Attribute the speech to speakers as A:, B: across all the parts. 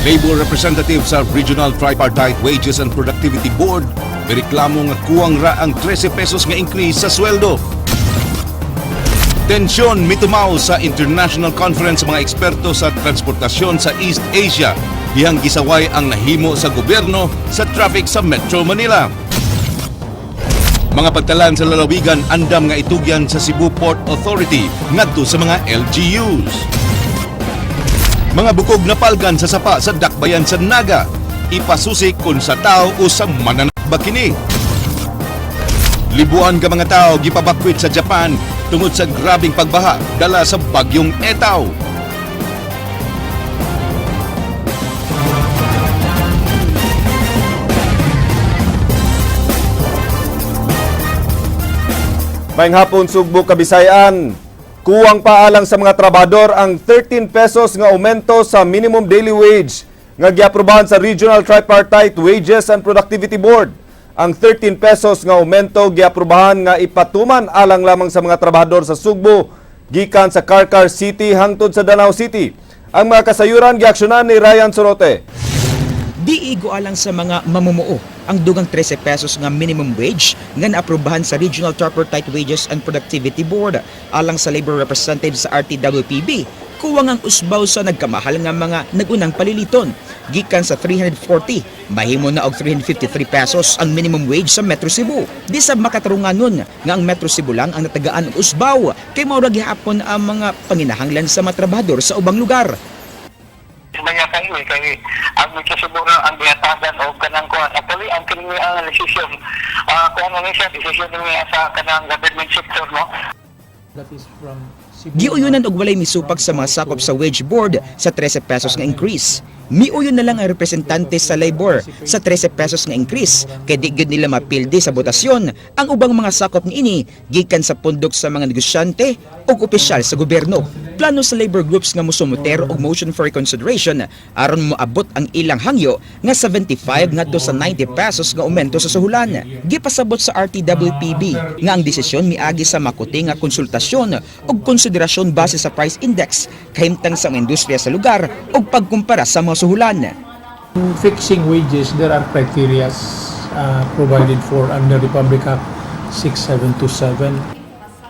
A: Labor representative sa Regional Tripartite Wages and Productivity Board may reklamo nga kuwang ra ang 13 pesos nga increase sa sweldo. Tensyon mitumaw sa international conference mga eksperto sa transportasyon sa East Asia dihang gisaway ang nahimo sa gobyerno sa traffic sa Metro Manila. Mga pagtalan sa lalawigan andam nga itugyan sa Cebu Port Authority ngadto sa mga LGUs. Mga bukog na palgan sa sapa sa dakbayan sa Naga, ipasusik kung sa tao o sa mananakba kini. Libuan ka mga tao gipabakwit sa Japan tungod sa grabing pagbaha dala sa bagyong Etaw.
B: Maayong hapon, Sugbo, Kabisayan. Kuwang paalang sa mga trabahador ang 13 pesos nga aumento sa minimum daily wage nga giaprobahan sa Regional Tripartite Wages and Productivity Board. Ang 13 pesos nga aumento giaprobahan nga ipatuman alang lamang sa mga trabahador sa Sugbo gikan sa Carcar City hangtod sa Danau City. Ang mga kasayuran giaksyonan ni Ryan Sorote.
C: Di igo alang sa mga mamumuo ang dugang 13 pesos nga minimum wage nga naaprubahan sa Regional Tripartite Wages and Productivity Board alang sa labor representatives sa RTWPB. Kuwang ang usbaw sa nagkamahal nga mga nagunang paliliton. Gikan sa 340, mahimo na og 353 pesos ang minimum wage sa Metro Cebu. Di sa makatarunganon nga ang Metro Cebu lang ang natagaan og usbaw kay mao ra gihapon ang mga panginahanglan sa mga trabahador sa ubang lugar.
D: Maya kayo kay ang siguro ang biyatagan o kanang kuan actually ang kini ang decision kuan ni siya decision niya sa kanang government sector no.
E: That is from
C: Giuyunan og walay misupag sa mga sakop sa wage board sa 13 pesos nga increase. Miuyon na lang ang representante sa labor sa 13 pesos nga increase kay di gyud nila mapildi sa botasyon ang ubang mga sakop niini gikan sa pundok sa mga negosyante ug opisyal sa gobyerno. Plano sa labor groups nga mosumotero og motion for reconsideration aron moabot ang ilang hangyo nga 75 ngadto sa 90 pesos nga aumento sa suhulan. Gipasabot sa RTWPB nga ang desisyon miagi sa makuti nga konsultasyon ug konsiderasyon base sa price index kahimtang sa mga industriya sa lugar ug pagkumpara sa mga suhulan.
E: fixing wages, there are criteria provided for under Republic Act 6727.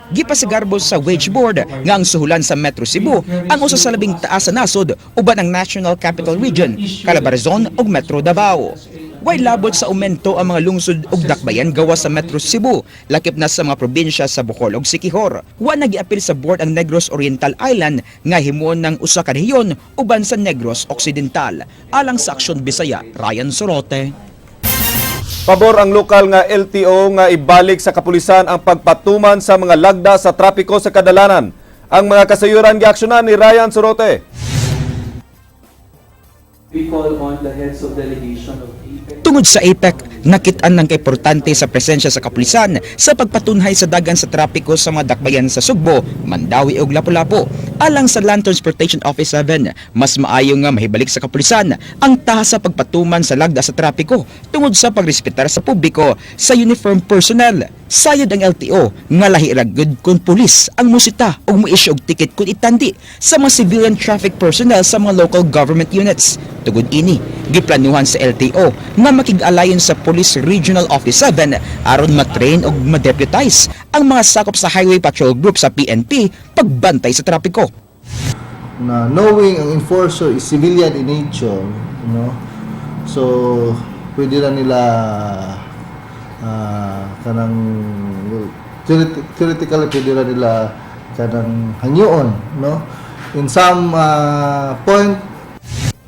C: Gipasigarbos sa wage board nga ang suhulan sa Metro Cebu ang usa sa labing taas sa nasod uban ang National Capital Region, Calabarzon ug Metro Davao. Way labot sa aumento ang mga lungsod ug dakbayan gawas sa Metro Cebu, lakip na sa mga probinsya sa Bohol ug Siquijor. Wa nagiapil sa board ang Negros Oriental Island nga himuon ng usa ka rehiyon uban sa Negros Occidental. Alang sa Aksyon Bisaya, Ryan Sorote.
B: Pabor ang lokal nga LTO nga ibalik sa kapulisan ang pagpatuman sa mga lagda sa trapiko sa kadalanan. Ang mga kasayuran giaksyonan ni Ryan Sorote.
F: We call on the heads of delegation of
C: Tungod sa APEC, nakitaan ng kaimportante sa presensya sa kapulisan sa pagpatunhay sa dagan sa trapiko sa mga dakbayan sa Sugbo, Mandawi ug Lapu-Lapu. Alang sa Land Transportation Office 7, mas maayo nga mahibalik sa kapulisan ang tahas sa pagpatuman sa lagda sa trapiko tungod sa pagrespetar sa publiko sa uniform personnel. Sayod ang LTO nga lahi ra gud kun pulis ang musita ug mo-issue og ticket kun itandi sa mga civilian traffic personnel sa mga local government units. Tugod ini, giplanuhan sa LTO nga makig-alayon sa Police Regional Office 7 aron matrain ug ma-deputize ang mga sakop sa Highway Patrol Group sa PNP pagbantay sa trapiko.
G: Na knowing ang enforcer is civilian in nature, you know, so pwede na nila kanang theoretically pwede na nila kanang hangyoon, no, in some point.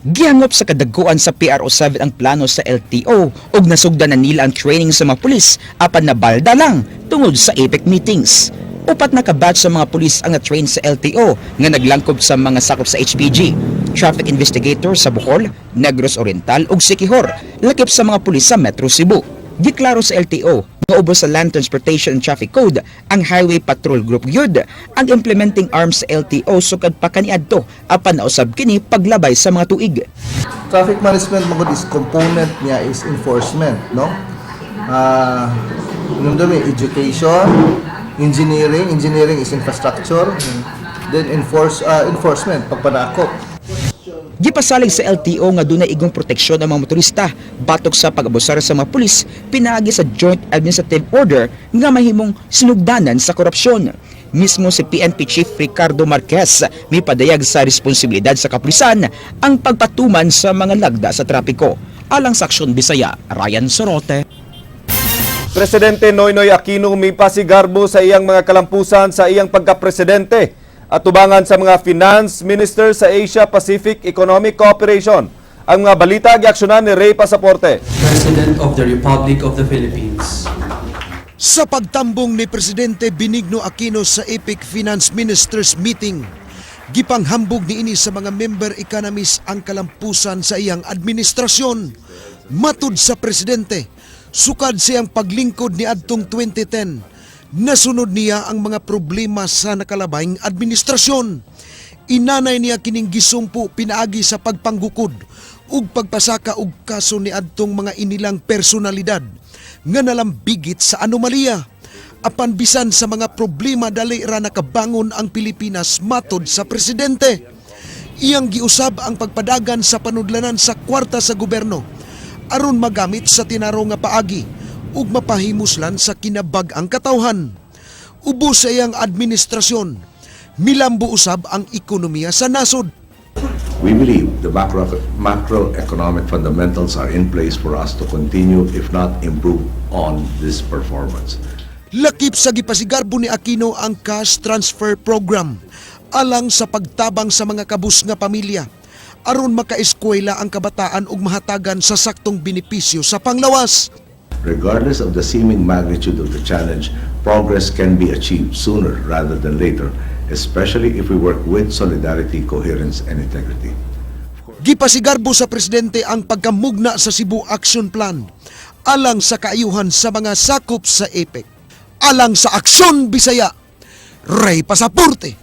C: Gihangop sa kadaguan sa PRO7 ang plano sa LTO ug nasugdan na nila ang training sa mga pulis apan nabalda lang tungod sa APEC meetings. Upat na kabatch sa mga pulis ang na-train sa LTO nga naglangkob sa mga sakop sa HPG, traffic investigator sa Bohol, Negros Oriental ug Siquijor, lakip sa mga pulis sa Metro Cebu. Giklaro sa LTO nga ubos sa Land Transportation and Traffic Code ang Highway Patrol Group gyud ang implementing arms sa LTO sukad pa kaniadto apan nausab kini paglabay sa mga tuig.
G: Traffic management magud is component niya is enforcement, no? Education, engineering is infrastructure, then enforcement pagpanakop.
C: Gipasalig sa LTO nga dunay igong proteksyon ang mga motorista batok sa pag-abusar sa mga pulis pinaagi sa Joint Administrative Order nga mahimong sinugdanan sa korupsyon. Mismo si PNP Chief Ricardo Marquez may padayag sa responsibilidad sa kapulisan ang pagpatuman sa mga lagda sa trapiko. Alang sa Aksyon Bisaya, Ryan Sorote.
B: Presidente Noynoy Aquino mipasigarbo sa iyang mga kalampusan sa iyang pagkapresidente at tubangan sa mga finance minister sa Asia Pacific Economic Cooperation. Ang mga balita giaksyonan ni Ray Pasaporte.
F: President of the Republic of the Philippines.
H: Sa pagtambong ni Presidente Benigno Aquino sa APEC Finance Ministers Meeting, gipanghambog niini sa mga member economists ang kalampusan sa iyang administrasyon. Matud sa Presidente, sukad siyang paglingkod ni adtong 2010, nasunod niya ang mga problema sa nakalabayng administrasyon. Inanay niya kining gisumpo pinaagi sa pagpanggukod ug pagpasaka og kaso ni adtong mga inilang personalidad nga nalambigit sa anomalya. Apan bisan sa mga problema dali ra nakabangon ang Pilipinas matod sa Presidente. Iyang giusab ang pagpadagan sa panudlanan sa kwarta sa gobyerno aron magamit sa tinaro nga paagi ug mapahimuslan sa kinabag-ang katawhan. Ubos sa iyang administrasyon, milambo usab ang ekonomiya sa nasod.
I: We believe the macroeconomic fundamentals are in place for us to continue, if not improve, on this performance.
H: Lakip sa gipasigarbo ni Aquino ang cash transfer program alang sa pagtabang sa mga kabus nga pamilya aron makaeskwela ang kabataan ug mahatagan sa saktong benepisyo sa panglawas.
I: Regardless of the seeming magnitude of the challenge, progress can be achieved sooner rather than later, especially if we work with solidarity, coherence, and integrity.
H: Gipasigarbo sa Presidente ang pagkamugna sa Cebu Action Plan alang sa kaayuhan sa mga sakop sa APEC. Alang sa Aksyon Bisaya, Ray Pasaporte.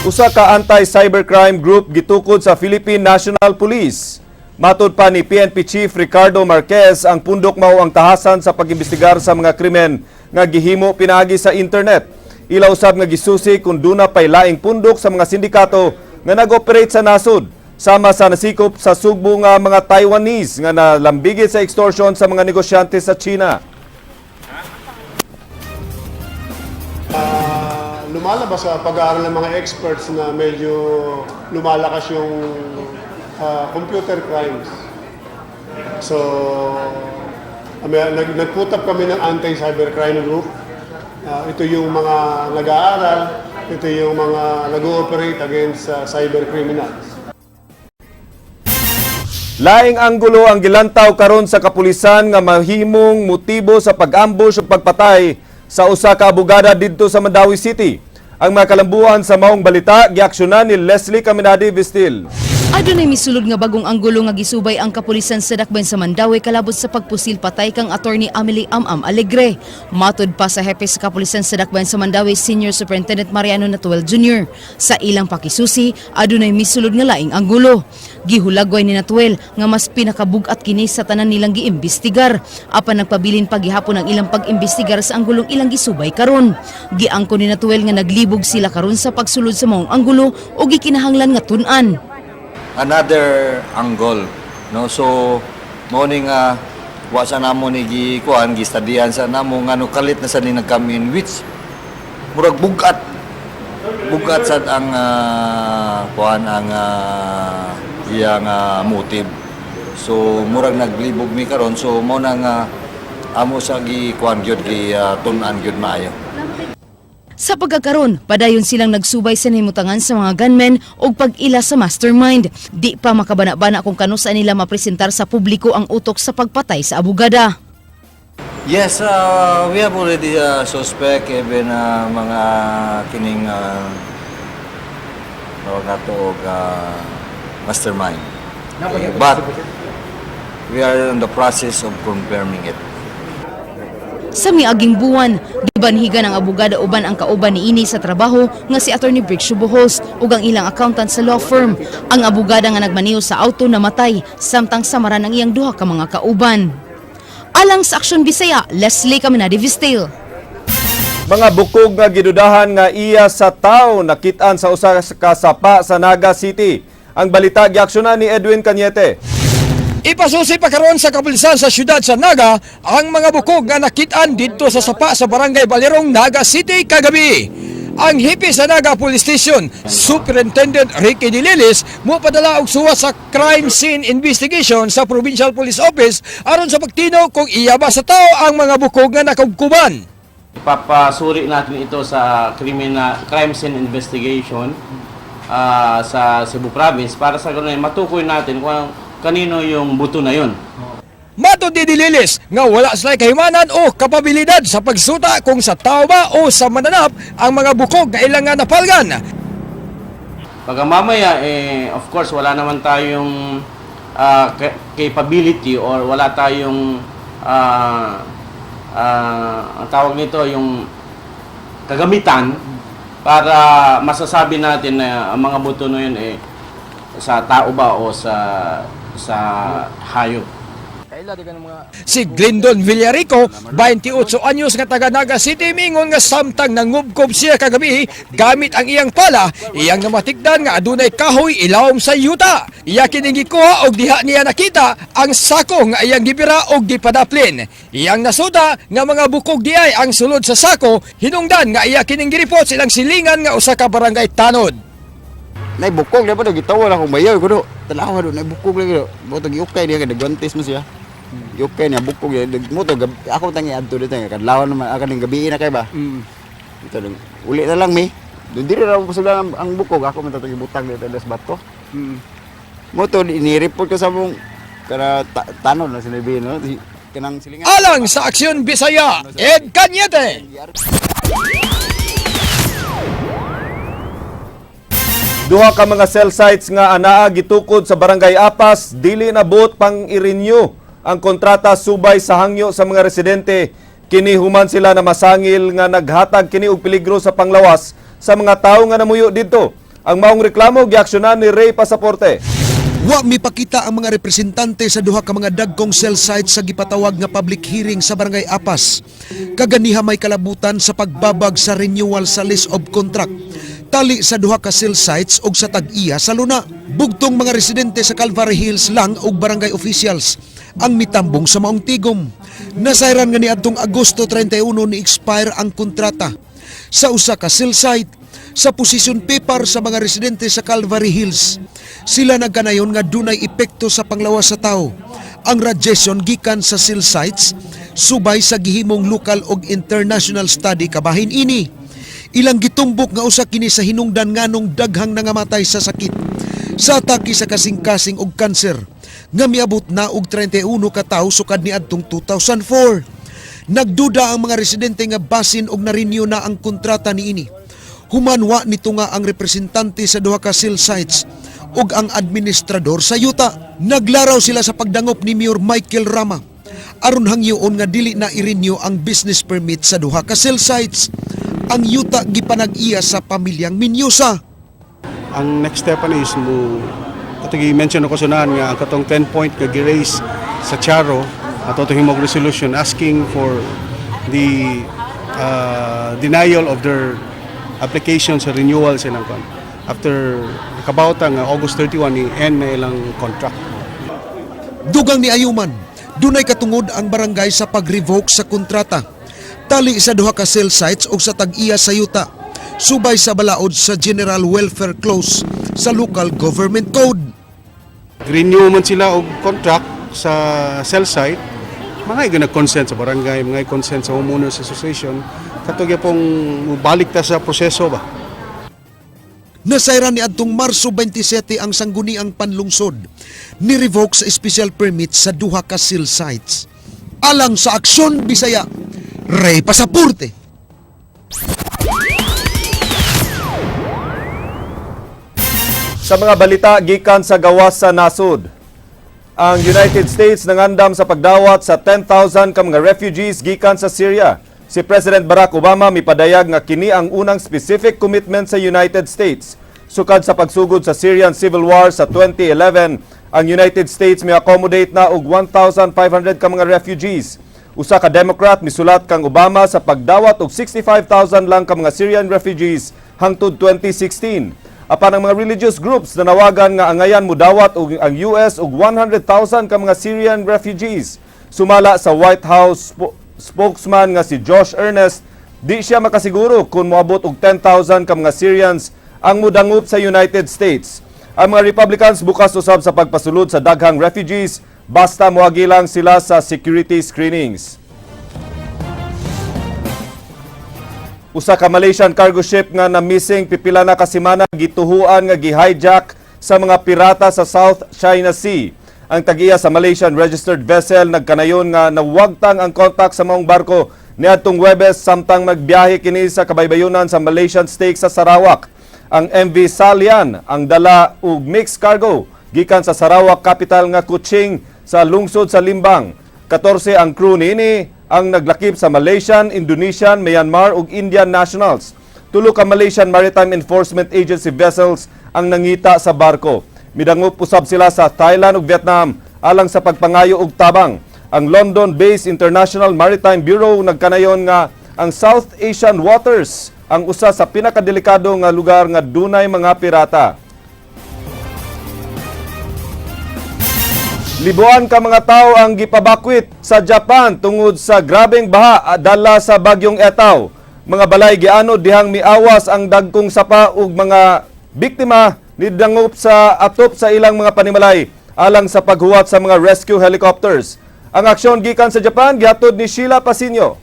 B: Usa ka anti-cybercrime group gitukod sa Philippine National Police. Matud pa ni PNP Chief Ricardo Marquez, ang pundok mao ang tahasan sa pag-imbestigar sa mga krimen nga gihimo pinaagi sa internet. Ila usab nga gisusi kung duna pay laing pundok sa mga sindikato nga nag-operate sa nasod, sama sa nasikop sa sugbo nga mga Taiwanese nga nalambigit sa extortion sa mga negosyante sa China.
J: Lumalabas sa pag-aaral ng mga experts na medyo lumalakas yung computer crimes. So, nag-put up kami ng anti-cybercrime group. Ito yung mga nag-aaral, ito yung mga nag-ooperate against cybercriminals.
B: Laing anggulo ang gilantaw karon sa kapulisan nga mahimong motibo sa pag-ambush ug pagpatay sa usa ka abogada didto sa Mandawi City. Ang mga kalambuan sa maong balita giaksyonan ni Leslie Caminadi Vistil.
K: Adunay misulod nga bagong anggulo nga gisubay ang kapulisan sa Dakbayan sa Mandawi kalabot sa pagpusil patay kang attorney Amelie Amam Alegre. Matud pa sa hepe sa kapulisan sa Dakbayan sa Mandawi Senior Superintendent Mariano Natuel Jr. Sa ilang pakisusi, adunay misulod nga laing anggulo. Gihulagway ni Natuel nga mas pinakabugat kini sa tanan nilang giimbestigar. Apan nagpabilin paghihapon ang ilang pag-imbestigar sa anggulong ilang gisubay karon. Giangko ni Natuel nga naglibog sila karon sa pagsulod sa maong anggulo o gikinahanglan nga tun-an.
L: Another angle, no? So morning wa sa namo ni gikuan gistadian sa namo ngano kalit na sa ni nagkamin which murag bugat sa ang kuan ang iyang motive. So murag naglibog mi karon, so mo nang amo sa gikuan gyud gi tun-an gyud maayo.
K: Sa pagkakaroon, padayon silang nagsubay sa nimutangan sa mga gunmen o pag-ila sa mastermind. Di pa makabana-bana kung kano saan nila mapresentar sa publiko ang utok sa pagpatay sa abogada.
L: Yes, we have already suspect even mga kining mastermind. But we are in the process of confirming it.
K: Sa miaging buwan, gibanhigan ang abogada uban ang kauban niini sa trabaho nga si Attorney Brick Shubohos ug ang ilang accountant sa law firm. Ang abogada nga nagmaneho sa auto namatay samtang samaran ang iyang duha ka mga kauban. Alang sa Aksyon Bisaya, Leslie Caminadi Vistil.
B: Mga bukog nga gidudahan nga iya sa tawo nakitaan sa usa ka sapa sa Naga City. Ang balita giaksyonan ni Edwin Cañete.
M: Ipasusi pa karon sa kapulisan sa syudad sa Naga ang mga bukog nga nakitaan dito sa sapa sa barangay Balerong, Naga City kagabi. Ang hipi sa Naga Police Station, Superintendent Ricky Dililis, mo padala og suwa sa crime scene investigation sa Provincial Police Office aron sa pagtino kung iya ba sa tao ang mga bukog nga nakugkuban.
N: Papasuri natin ito sa crime scene investigation sa Cebu Province para sa ganun matukoy natin kung kanino yung buto na yun.
M: Matod ni Dililis nga wala sila kahimanan o kapabilidad sa pagsuta kung sa tao ba o sa mananap ang mga bukog na ilang nga napalgan.
N: Pagka mamaya, of course, wala naman tayong capability or wala tayong ang tawag nito yung kagamitan para masasabi natin na ang mga buto na yun sa tao ba o sa hayop.
M: Si Glendon Villarico, 28 anyos nga taga Naga City, mingon nga samtang nangubkob siya kagabi gamit ang iyang pala, iyang namatikdan nga adunay kahoy ilawom sa yuta. Iya kining gikuha og diha niya nakita ang sako nga iyang gibira og gipadaplin. Iyang nasuta nga mga bukog diay ang sulod sa sako, hinungdan nga iya kining giripot silang silingan nga usa ka barangay tanod.
O: Nay bukog na pa gitawa na kung bayaw ko do. Tanaw do nay bukog lagi do. Boto giukay dia kada gantis mo siya. Giukay niya bukog ya. Mo to ako tangi adto dito nga kadlawan naman akan gabi na kay ba. Ito lang. Uli na lang mi. Dili ra ko sulan ang bukog ako man tatong ibutang dito des bato. Mo to ni-report ko sa mong kada tanod na sinabi no. Kanang silingan.
M: Alang sa Aksyon Bisaya, Ed Cañete.
B: Duha ka mga cell sites nga anaa gitukod sa Barangay Apas, dili nabot pang i-renew ang kontrata subay sa hangyo sa mga residente. Kini human sila na masangil nga naghatag kini og peligro sa panglawas sa mga tawo nga namuyo didto. Ang maong reklamo giaksyonan ni Ray Pasaporte.
H: Wa mipakita ang mga representante sa duha ka mga dagkong cell sites sa gipatawag nga public hearing sa Barangay Apas. Kaganiha may kalabutan sa pagbabag sa renewal sa list of contract. Tali sa duha ka cell sites og sa tag-iya sa Luna. Bugtong mga residente sa Calvary Hills lang og barangay officials ang mitambong sa maong tigom. Nasayran nga niadtong Agosto 31 ni expire ang kontrata sa usa ka cell site sa position paper sa mga residente sa Calvary Hills. Sila nagkanayon nga dunay epekto sa panglawas sa tao. Ang radiation gikan sa cell sites subay sa gihimong lokal og international study kabahin ini. Ilang gitumbok nga usa kini sa hinungdan nganong daghang nangamatay sa sakit sa atake sa kasing-kasing og kanser nga miabot na og 31 ka tawo sukad niadtong 2004. Nagduda ang mga residente nga basin og na-renew na ang kontrata niini. Humanwa nito nga ang representante sa duha ka cell sites ug ang administrador sa yuta. Naglaraw sila sa pagdangop ni Mayor Michael Rama aron hangyoon nga dili na i-renew ang business permit sa duha ka cell sites. Ang yuta gipanag-iya sa pamilyang Minyosa.
J: Ang next step is mo katong i-mention ko sunan nga ang katong 10-point nga gi-raise sa Charo at ito himog resolution asking for the denial of their application sa renewal sa ilang after nakabauta nga August 31 ni end na ilang contract.
H: Dugang ni Ayuman, dunay katungod ang barangay sa pag-revoke sa kontrata. Tali sa duha ka cell sites o sa tag-iya sa yuta, subay sa balaod sa General Welfare Clause sa Local Government Code.
J: Renew man sila og contract sa cell site, mga nag-consent sa barangay, mga consent sa homeowners association, katugya pong balik ta sa proseso ba.
H: Nasayran ni adtong Marso 27 ang sangguniang panlungsod, ni-revoke sa special permit sa duha ka cell sites. Alang sa Aksyon Bisaya, Ray Pasaporte.
B: Sa mga balita gikan sa gawas sa nasud, ang United States nangandam sa pagdawat sa 10,000 ka mga refugees gikan sa Syria. Si President Barack Obama mipadayag nga kini ang unang specific commitment sa United States. Sukad sa pagsugod sa Syrian Civil War sa 2011, ang United States may accommodate na og 1,500 ka mga refugees. Usa ka Democrat misulat kang Obama sa pagdawat og 65,000 lang ka mga Syrian refugees hangtod 2016. Apan ang mga religious groups na nawagan nga angayan mo dawat og ang US og 100,000 ka mga Syrian refugees. Sumala sa White House spokesman nga si Josh Earnest, di siya makasiguro kung moabot og 10,000 ka mga Syrians ang mudangup sa United States. Ang mga Republicans bukas usab sa pagpasulod sa daghang refugees basta moagi lang sila sa security screenings. Usa ka Malaysian cargo ship nga na-missing pipila na ka semana gituhuan nga gi-hijack sa mga pirata sa South China Sea. Ang tagiya sa Malaysian registered vessel nagkanayon nga nawagtang ang kontak sa maong barko niadtong Huwebes samtang magbiyahe kini sa kabaybayonan sa Malaysian Stake sa Sarawak. Ang MV Salian ang dala og mixed cargo gikan sa Sarawak capital nga Kuching sa lungsod sa Limbang. 14 ang crew niini ang naglakip sa Malaysian, Indonesian, Myanmar ug Indian nationals. Tulo ka Malaysian Maritime Enforcement Agency vessels ang nangita sa barko. Midangup usab sila sa Thailand ug Vietnam alang sa pagpangayo og tabang. Ang London-based International Maritime Bureau nagkanayon nga ang South Asian waters ang usa sa pinakadelikado nga lugar nga dunay mga pirata. Libuan ka mga tao ang gipabakwit sa Japan tungod sa grabeng baha dala sa bagyong Etaw. Mga balay gianod dihang miawas ang dagkong sapa ug mga biktima nidangup sa atop sa ilang mga panimalay alang sa paghuwat sa mga rescue helicopters. Ang aksyon gikan sa Japan gihatod ni Sheila Pasinio.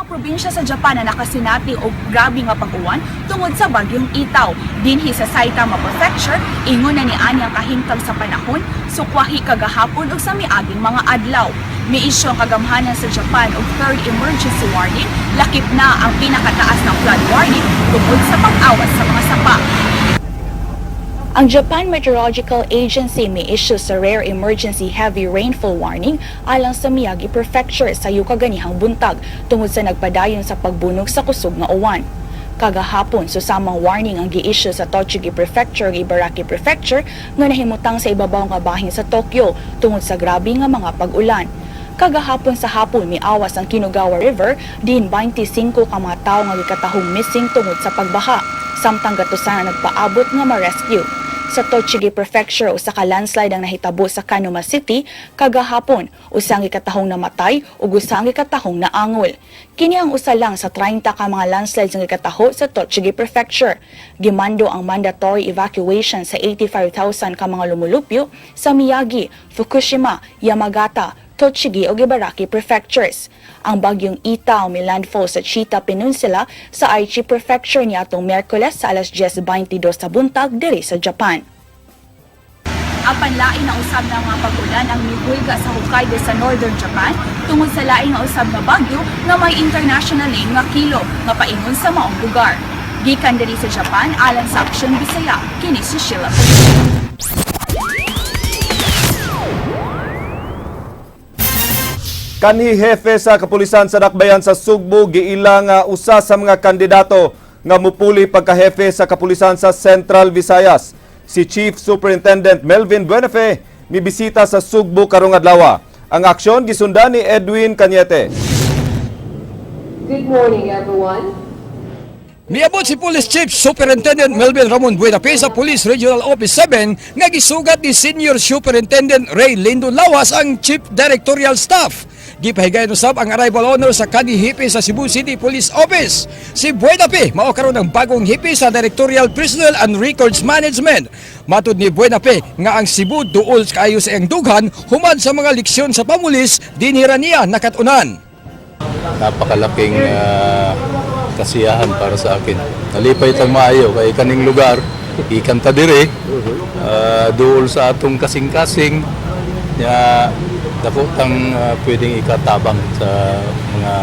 P: Probinsya sa Japan na nakasinati og grabe nga pag-uwan tungod sa bagyong Itaw. Dinhi sa Saitama Prefecture, ingon na ni anyang kahimtang sa panahon, sukwahi kagahapon ug sa miaging mga adlaw. Miisyo ang kagamhanan sa Japan og third emergency warning, lakip na ang pinakataas na flood warning tungod sa pag-awas sa mga sapa. Ang Japan Meteorological Agency may issue sa rare emergency heavy rainfall warning alang sa Miyagi Prefecture sa yukaganihang buntag tungod sa nagpadayon sa pagbunog sa kusog nga uwan. Kagahapon, susamang warning ang gi-issue sa Tochigi Prefecture ug Ibaraki Prefecture nga nahimutang sa ibabaw nga bahin sa Tokyo tungod sa grabe nga mga pag-ulan. Kagahapon sa hapon, miawas ang Kinugawa River, din 25 ka mga tawo nga gikatahong missing tungod sa pagbaha, samtang gatusan na nagpaabot nga ma-rescue. Sa Tochigi Prefecture, usa ka landslide ang nahitabo sa Kanuma City kagahapon, usang gikatahong namatay ug usang gikatahong naangol. Kini ang usa lang sa 30 ka mga landslides nga gikataho sa Tochigi Prefecture. Gimando ang mandatory evacuation sa 85,000 ka mga lumulupyo sa Miyagi, Fukushima, Yamagata, Tochigi ug Ibaraki Prefectures. Ang bagyong Itaw may landfall sa Chita Peninsula sa Aichi Prefecture niadtong Miyerkules sa alas 10:22 sa buntag diri sa Japan. Apan lain na usab na mga pag-ulan ang mihuylga sa Hokkaido sa Northern Japan tungod sa lain nga usab nga bagyo nga may international name nga Kilo nga paingon sa maong lugar. Gikan diri sa Japan alang sa Aksyon Bisaya, kini si Sheila.
B: Kanhi hefe sa kapulisan sa Dakbayan sa Sugbo giila nga usa sa mga kandidato nga mupuli pagka-hefe sa kapulisan sa Central Visayas. Si Chief Superintendent Melvin Buenafe mibisita sa Sugbo karong adlaw. Ang aksyon gisundan ni Edwin Cañete.
Q: Good morning, everyone.
M: Niabot si Police Chief Superintendent Melvin Ramon Buenafe sa Police Regional Office 7 nga gisugat ni Senior Superintendent Ray Lindo Lawas ang Chief Directorial Staff. Gipahigayon usab ang arrival honor sa kanhi hipi sa Cebu City Police Office. Si Buenafe mao karon ang bagong hipi sa Directorial Personnel and Records Management. Matud ni Buenafe nga ang Cebu duol kaayo sa iyang dughan human sa mga leksyon sa pamulis dinhira niya nakatunan.
R: Napakalaking kasiyahan para sa akin. Nalipay tang maayo kay kaning lugar ikan ta dire duol sa atong kasing-kasing ya dako tang pwedeng ikatabang sa mga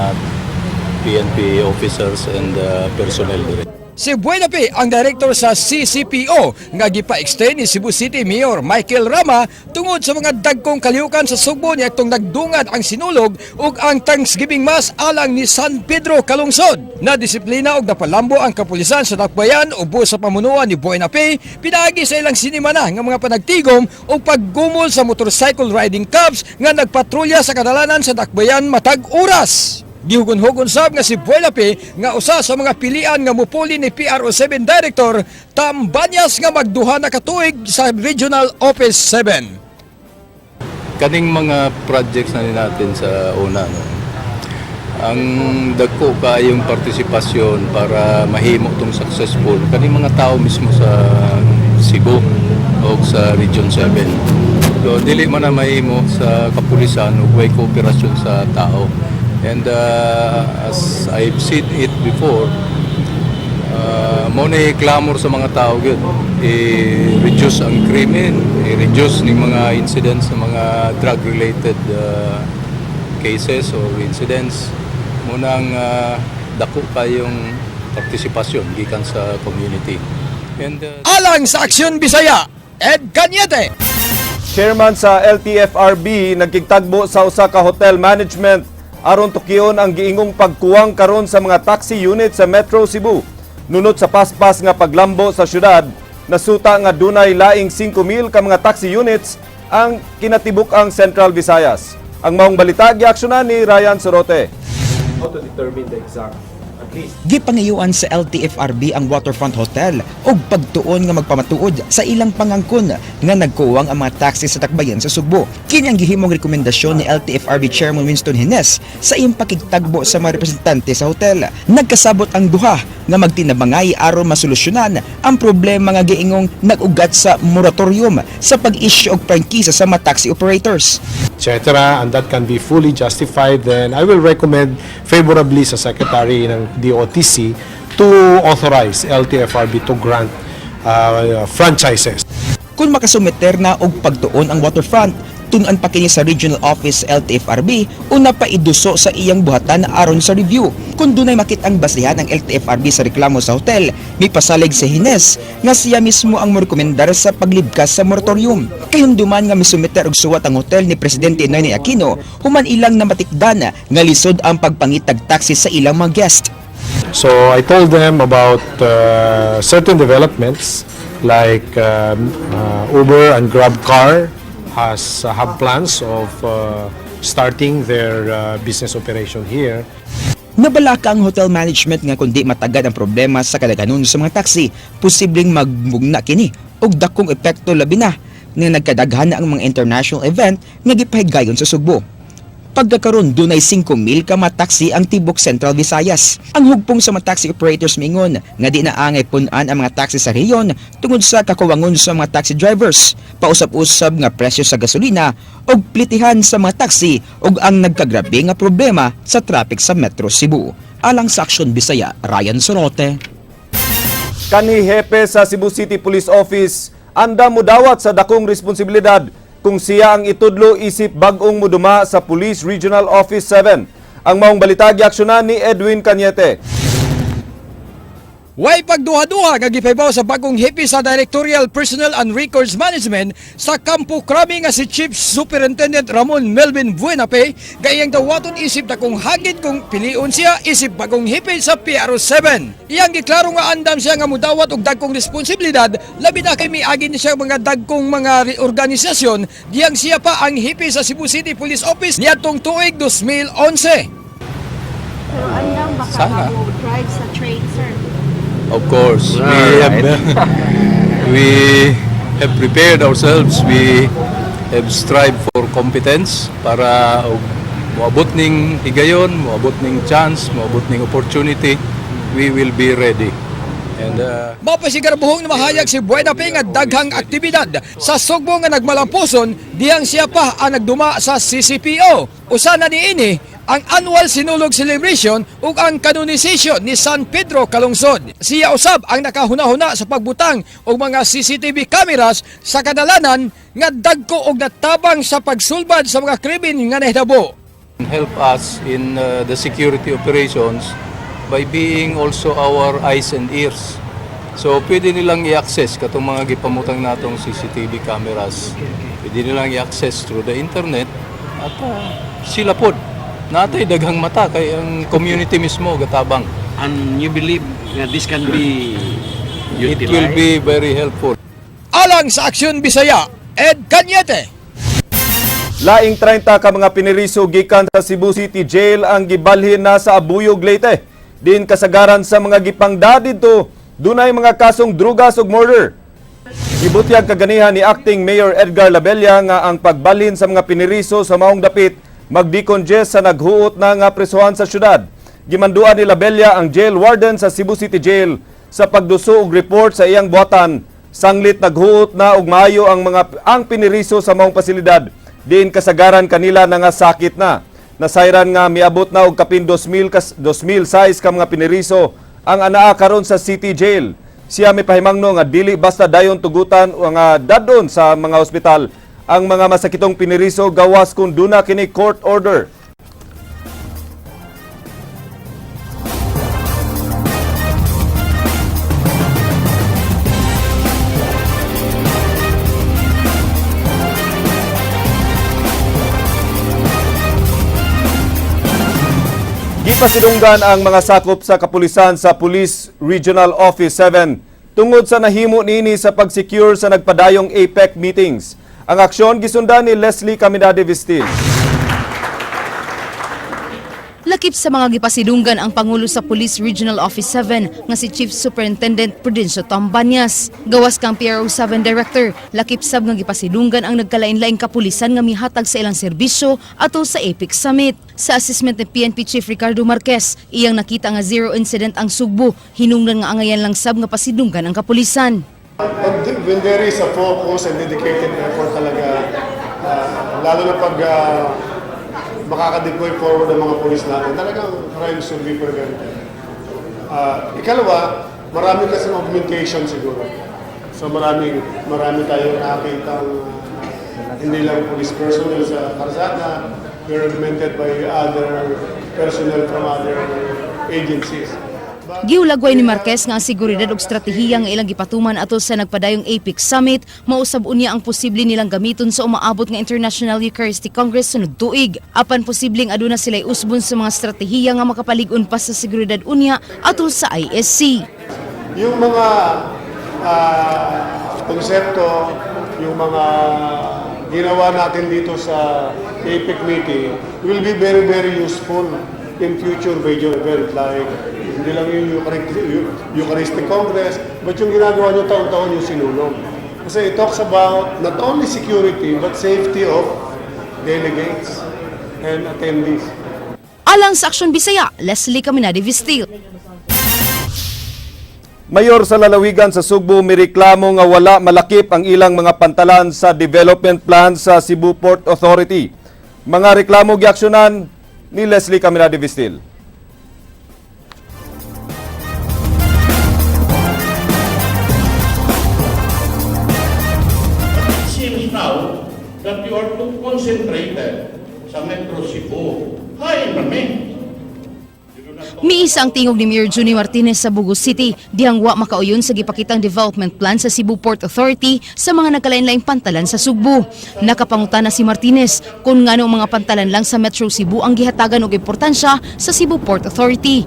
R: PNP officers and personnel dire.
M: Si Buenape ang director sa CCPO nga gipa-extend ni Cebu City Mayor Michael Rama tungod sa mga dagkong kalihukan sa Sugbo niya itong nagdungad ang sinulog ug ang Thanksgiving Mass alang ni San Pedro Calungsod. Na disiplina og napalambo ang kapulisan sa Dakbayan ubos sa pamunuan ni Buenape pinaagi sa ilang sinimana nga mga panagtigom o paggumol sa motorcycle riding clubs nga nagpatrolya sa kadalanan sa Dakbayan matag oras. Gihugon-hugon sab nga si Buenape nga usa sa mga pilian nga mupuli ni PRO7 Director Tambanyas nga magduha na katuig sa Regional Office 7.
R: Kaning mga projects na natin sa una, no? Ang dagko kaayong partisipasyon para mahimo tong successful kaning mga tao mismo sa Cebu o sa Region 7. So dili man na mahimo sa kapulisan ug way kooperasyon sa tao. And as I've seen it before, mo na clamor sa mga tao yun. I-reduce ang krimen, i-reduce ng mga incidents ng mga drug-related cases or incidents. Munang dako kayong partisipasyon gikan sa community. And
M: alang sa Aksyon Bisaya, Ed Cañete.
B: Chairman sa LTFRB nagkigtagbo sa usa ka hotel management aron tukion ang giingong pagkuwang karon sa mga taxi unit sa Metro Cebu. Nunot sa paspas nga paglambo sa syudad, nasuta nga dunay laing 5,000 ka mga taxi units ang kinatibuk ang Central Visayas. Ang maong balita giaksyonan ni Ryan Sorote.
S: How to determine the exact at least
C: Gipangayuan sa LTFRB ang Waterfront Hotel og pagtuon nga magpamatuod sa ilang pangangkon nga nagkuwang ang mga taxi sa Dakbayan sa Sugbo. Kini ang gihimong rekomendasyon ni LTFRB Chairman Winston Hines sa iyang pakigtagbo sa mga representante sa hotel. Nagkasabot ang duha nga magtinabangay aron masolusyonan ang problema nga giingong nag-ugat sa moratorium sa pag-issue og prangkisa sa mga taxi operators.
S: etc. And that can be fully justified, then I will recommend favorably sa Secretary ng DOTC to authorize LTFRB to grant franchises.
C: Kung makasumiter na og pagtuon ang Waterfront, tun-an pa kini sa Regional Office LTFRB una pa iduso sa iyang buhatan aron sa review. Kung dunay makitang basihan ang LTFRB sa reklamo sa hotel, may pasalig si Hines nga siya mismo ang morekomendar sa paglibkas sa moratorium. Kayunduman nga misumiter og suwat ang hotel ni Presidente Noynoy Aquino human ilang na matikdan nga lisod ang pagpangitag taxi sa ilang mga guest.
S: So I told them about certain developments like Uber and GrabCar have plans of starting their business operation here.
C: Nabalaka ang hotel management nga kundi matagad ang problema sa kadaghanon sa mga taxi, posibleng magmugna kini og dakong epekto labi na nga nagkadaghan ang mga international event nga gipahigayon sa Sugbo. Pagkakaroon dunay 5,000 ka mga taxi ang tibok Central Visayas. Ang hugpong sa mga taxi operators mingon nga di na angay punan ang mga taxi sa rehiyon tungod sa kakuwangon sa mga taxi drivers, pausab-usab nga presyo sa gasolina og plitihan sa mga taxi ug ang nagkagrabe nga problema sa traffic sa Metro Cebu. Alang sa Aksyon Bisaya, Ryan Sorote.
B: Kanhi hepe sa Cebu City Police Office anda mudawat sa dakong responsibilidad kung siya ang itudlo isip bag-ong muduma sa Police Regional Office 7. Ang maong balita giaksyonan ni Edwin Cañete.
M: Way pagduha-duha nga gipaybaw sa bagong hepe sa Directorial Personnel and Records Management sa Kampo Krabi nga si Chief Superintendent Ramon Melvin Buenape, gayang dawaton isip na kung hagit kung piliun siya isip bagong hepe sa PRO7. Iyang giklaro nga andam siya nga mudawat og dagkong responsibilidad labi na kay miagi ni siya mga dagkong mga organisasyon diyang siya pa ang hepe sa Cebu City Police Office niadtong tuig 2011.
T: Pero andam baka drive sa trade, sir?
R: Of course, we have prepared ourselves. We have strived for competence para moabot ning higayon, moabot ning chance, moabot ning opportunity. We will be ready. And
M: mapasigarbuhong na mahayag si Buenape nga daghang aktibidad sa Sugbo nga nagmalampuson diyang siya pa ang nagduma sa CCPO. Usa na niini ang annual sinulog celebration ug ang canonization ni San Pedro Calungsod. Siya usab ang nakahuna-huna sa pagbutang og mga CCTV cameras sa kadalanan nga dagko og natabang sa pagsulbad sa mga krimen nga nahitabo.
R: help us in the security operations by being also our eyes and ears. So pwede nilang i-access katong mga gipamutang natong CCTV cameras. Pwede nilang i-access through the internet at sila pod natay daghang mata kay ang community mismo gatabang.
N: And you believe that this can be
R: It will be very helpful.
M: Alang sa Aksyon Bisaya, Ed Cañete.
B: Laing 30 ka mga piniriso gikan sa Cebu City Jail ang gibalhin na sa Abuyog, Leyte. Din kasagaran sa mga gipangda dito, dunay mga kasong drugas ug murder. Gibutyag kaganihan ni Acting Mayor Edgar Labella nga ang pagbalhin sa mga piniriso sa maong dapit magdecongest sa naghuot na nga presohan sa syudad. Gimanduan ni Labella ang jail warden sa Cebu City Jail sa pagduso og report sa iyang buhatan. Sanglit naghuot na og maayo ang piniriso sa maong pasilidad. Diin kasagaran kanila na nga sakit na. Nasayran nga miabot na og kapin 2,000 size ka mga piniriso ang anaa karon sa City Jail. Siya may pahimangno nga dili basta dayon tugutan o nga dadon sa mga ospital ang mga masakitong piniriso gawas kung duna kini court order. Gipasidunggan ang mga sakop sa kapulisan sa Police Regional Office 7 tungod sa nahimo niini sa pag-secure sa nagpadayong APEC meetings. Ang aksyon gisundan ni Leslie Caminade Vistil.
K: Lakip sa mga gipasidunggan ang Pangulo sa Police Regional Office 7 nga si Chief Superintendent Prudencio Tambanyas. Gawas kang PRO 7 Director, lakip sab nga gipasidunggan ang nagkalain-laing kapulisan nga mihatag sa ilang serbisyo ato sa APEC Summit. Sa assessment ni PNP Chief Ricardo Marquez, iyang nakita nga zero incident ang Sugbo, hinungdan nga angayan lang sab nga pasidunggan ang kapulisan.
S: When there is a focus and dedicated effort talaga, lalo na pag makaka-deploy forward ang mga polis natin, talagang crime should be prevented. Ikalawa, marami kasi augmentation siguro. So marami tayong nakakita hindi lang police personnel sa karsada, they're augmented by other personnel from other agencies.
K: Giulagway ni Marquez nga ang seguridad ug estratehiya nga ilang gipatuman ato sa nagpadayong APEC Summit, mausab unya ang posible nilang gamiton sa umaabot nga International Eucharistic Congress sunod tuig. Apan posibleng aduna sila'y usbon sa mga estratehiya nga makapalig-on pa sa seguridad unya ato sa ISC.
S: Yung mga konsepto, yung mga ginawa natin dito sa APEC meeting will be very, very useful in future major event like hindi lang yung Eucharistic Congress, but yung ginagawa nyo taon-taon yung sinulong. Kasi it talks about not only security but safety of delegates and attendees.
K: Alang sa Aksyon Bisaya, Leslie Caminade Vistil.
B: Mayor sa lalawigan sa Sugbo mireklamo nga wala malakip ang ilang mga pantalan sa development plan sa Cebu Port Authority. Mga reklamo giaksyonan ni Leslie Caminade Vistil.
U: Now that you are too concentrated sa Metro Cebu. Hay, mami.
K: Miisa ang tingog ni Mayor Johnny Martinez sa Bugo City, dihang wa makauyon sa gipakitang development plan sa Cebu Port Authority sa mga nagkalain-laing pantalan sa Sugbo. Nakapangutana si Martinez kung ngano mga pantalan lang sa Metro Cebu ang gihatagan og importansya sa Cebu Port Authority.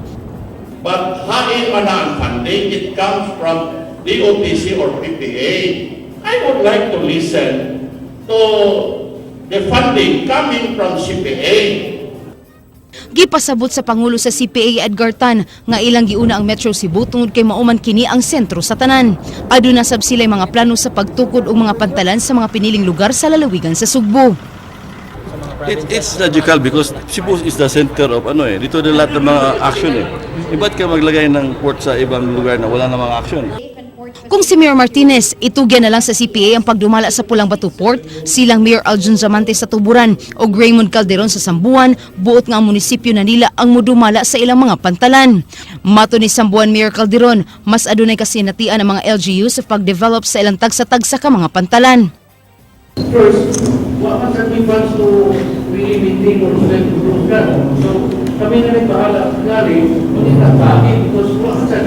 U: But hain man ang funding, it comes from DOTC or PPA. I would like to listen to the funding coming from CPA.
K: Gipasabot sa Pangulo sa CPA Edgar Tan nga ilang giuna ang Metro Cebu tungod kay mauman kini ang sentro sa tanan. Aduna sab sila'y mga plano sa pagtukod og mga pantalan sa mga piniling lugar sa lalawigan sa Sugbo.
V: It's logical because Cebu is the center of dito na lahat ng mga action Ba't ka maglagay ng port sa ibang lugar na wala namang action?
K: Kung si Mayor Martinez, itugyan na lang sa CPA ang pagdumala sa Pulang Batu Port, silang Mayor Aljun Zamante sa Tuburan o Raymond Calderon sa Sambuan, buot nga ang munisipyo na nila ang mudumala sa ilang mga pantalan. Mato ni Sambuan Mayor Calderon, mas adunay kasinatian ang mga LGU sa pag-develop sa ilang tagsa-tagsa ka mga pantalan.
U: First, what are the people to really maintain or self-improve? So, kami na rin bahala. Ngari, hindi na bakit? Because wala sa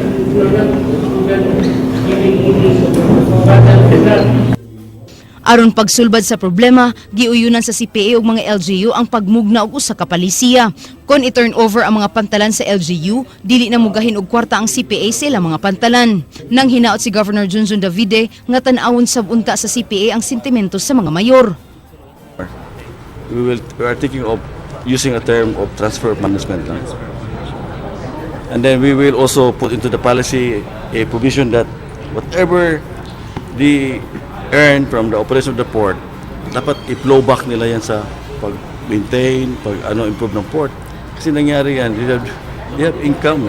K: Aron pagsulbad sa problema, giuyunan sa CPA ug mga LGU ang pagmugna og usa ka palisiya. Kon i-turn over ang mga pantalan sa LGU, dili na mugahin og kwarta ang CPA sa ilang mga pantalan. Nang hinaot si Governor Junjun Davide nga tan-awon sab unta sa CPA ang sentimento sa mga mayor.
V: We are thinking of using a term of transfer management. And then we will also put into the policy a provision that whatever the earn from the operation of the port, dapat i-flow back nila yan sa pag-maintain, improve ng port. Kasi nangyari yan, they have income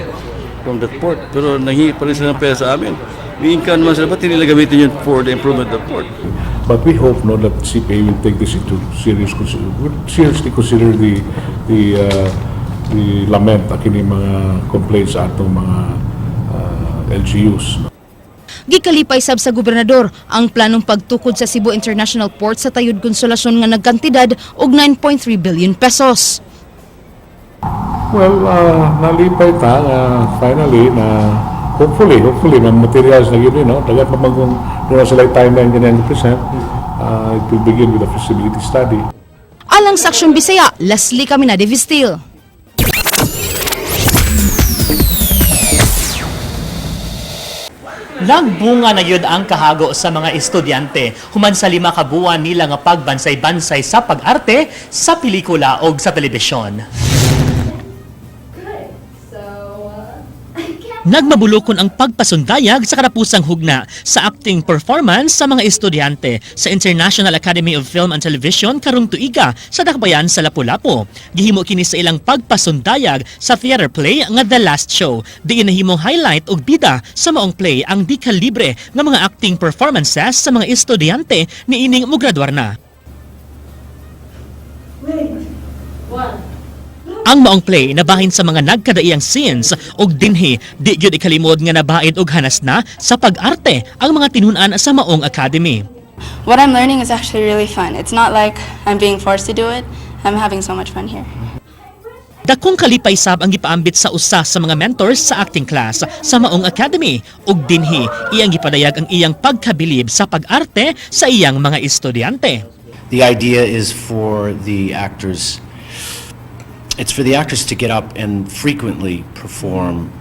V: from that port. Pero nanghihi pa rin sila ng pera sa amin. May income naman sila, ba't hindi nila gamitin yun for the improvement of the port?
A: But we hope that CPA will take this into seriously consider the lament kini mga complaints sa atong mga LGUs.
K: Gikalipay sab sa gobernador ang planong pagtukod sa Cebu International Port sa tayud konsolasyon nga nagkantidad og 9.3 billion pesos.
A: Well, nalipay ta finally na hopefully man materials na yun, dagat mamagong doon sila timeline ganyan present. It will begin with a feasibility study.
K: Alang sa Aksyon Bisaya, Leslie Caminade Vistil.
D: Nagbunga na yun ang kahago sa mga estudyante human sa 5 ka buwan nila nga pagbansay-bansay sa pag-arte sa pelikula o sa telebisyon. Nagmabulokon ang pagpasundayag sa karapusang hugna sa acting performance sa mga estudyante sa International Academy of Film and Television karong tuiga sa Dakbayan sa Lapu-Lapu. Gihimo kini sa ilang pagpasundayag sa theater play nga The Last Show. Diin nahimong highlight og bida sa maong play ang di kalibre nga mga acting performances sa mga estudyante niining mograduar na. Ang maong play nabahin sa mga nagkadaiyang scenes og dinhi di gyud ikalimod nga nabaid og hanas na sa pag-arte ang mga tinun-an sa maong academy.
W: What I'm learning is actually really fun. It's not like I'm being forced to do it. I'm having so much fun here.
D: Dakong kalipay sab ang gipaambit sa usa sa mga mentors sa acting class sa maong academy ug dinhi iyang gipadayag ang iyang pagkabilib sa pag-arte sa iyang mga estudyante.
X: The idea is for the actors to get up and frequently perform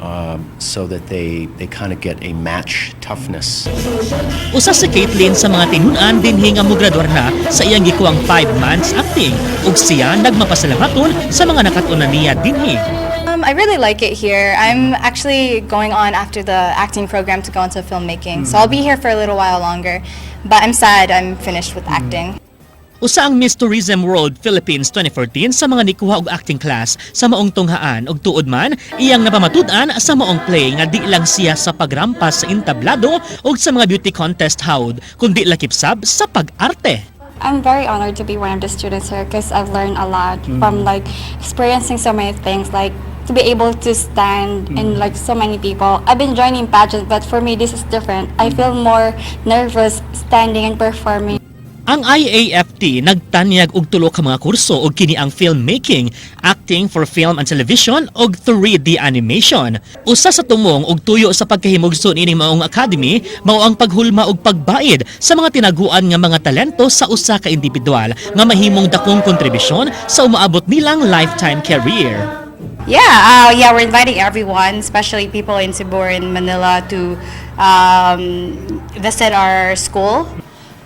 X: so that they kind of get a match toughness.
D: Usa si Caitlin sa mga tinun-an dinhi nga mograduar na sa iyang gikuwang 5 months acting ug siya nagmapasalamaton sa mga nakatuna niya dinhi.
W: I really like it here. I'm actually going on after the acting program to go into filmmaking. So I'll be here for a little while longer. But I'm sad I'm finished with acting.
D: Usa ang Miss Tourism World Philippines 2014 sa mga nikuha og acting class sa maong tunghaan og tuod man iyang napamatud-an sa maong play nga di lang siya sa pagrampas sa entablado og sa mga beauty contest hawd kundi lakipsab sa pag-arte.
W: I'm very honored to be one of the students here because I've learned a lot from experiencing so many things, like to be able to stand in so many people. I've been joining pageants, but for me this is different. I feel more nervous standing and performing.
D: Ang IAFT nagtanyag og tulo ka mga kurso og kini ang filmmaking, acting for film and television og 3D animation. Usa sa tumong og tuyo sa pagkahimugso ining maong academy mao ang paghulma og pagbaid sa mga tinaguan nga mga talento sa usa ka individual nga mahimong dakong kontribusyon sa umaabot nilang lifetime career.
W: Yeah, we're inviting everyone, especially people in Cebu and Manila, to visit our school.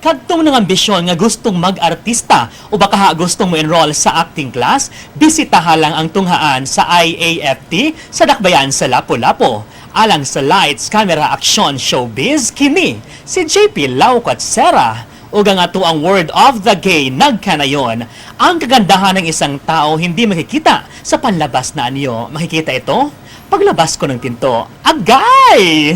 D: Kadtong ng ambisyon nga gustong mag-artista o baka gustong mo enroll sa acting class, bisitaha lang ang tunghaan sa IAFT sa Dakbayan sa Lapu-Lapu. Alang sa Lights, Camera, Action, Showbiz, kini si JP Laucat Serra. Ug ang ato ang word of the gay nagkanayon. Ang kagandahan ng isang tao hindi makikita sa panlabas na anyo. Makikita ito? Paglabas ko ng tinto, agay!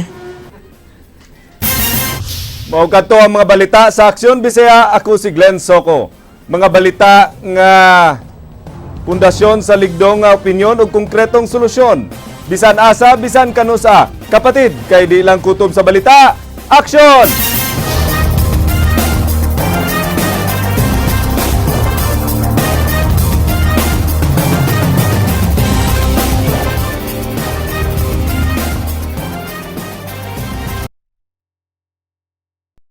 B: Maugat to ang mga balita sa Aksyon Bisaya. Ako si Glenn Soco. Mga balita nga pundasyon sa ligdong nga opinyon o konkretong solusyon. Bisan asa, bisan kanusa. Kapatid, kay di lang kutob sa balita. Aksyon!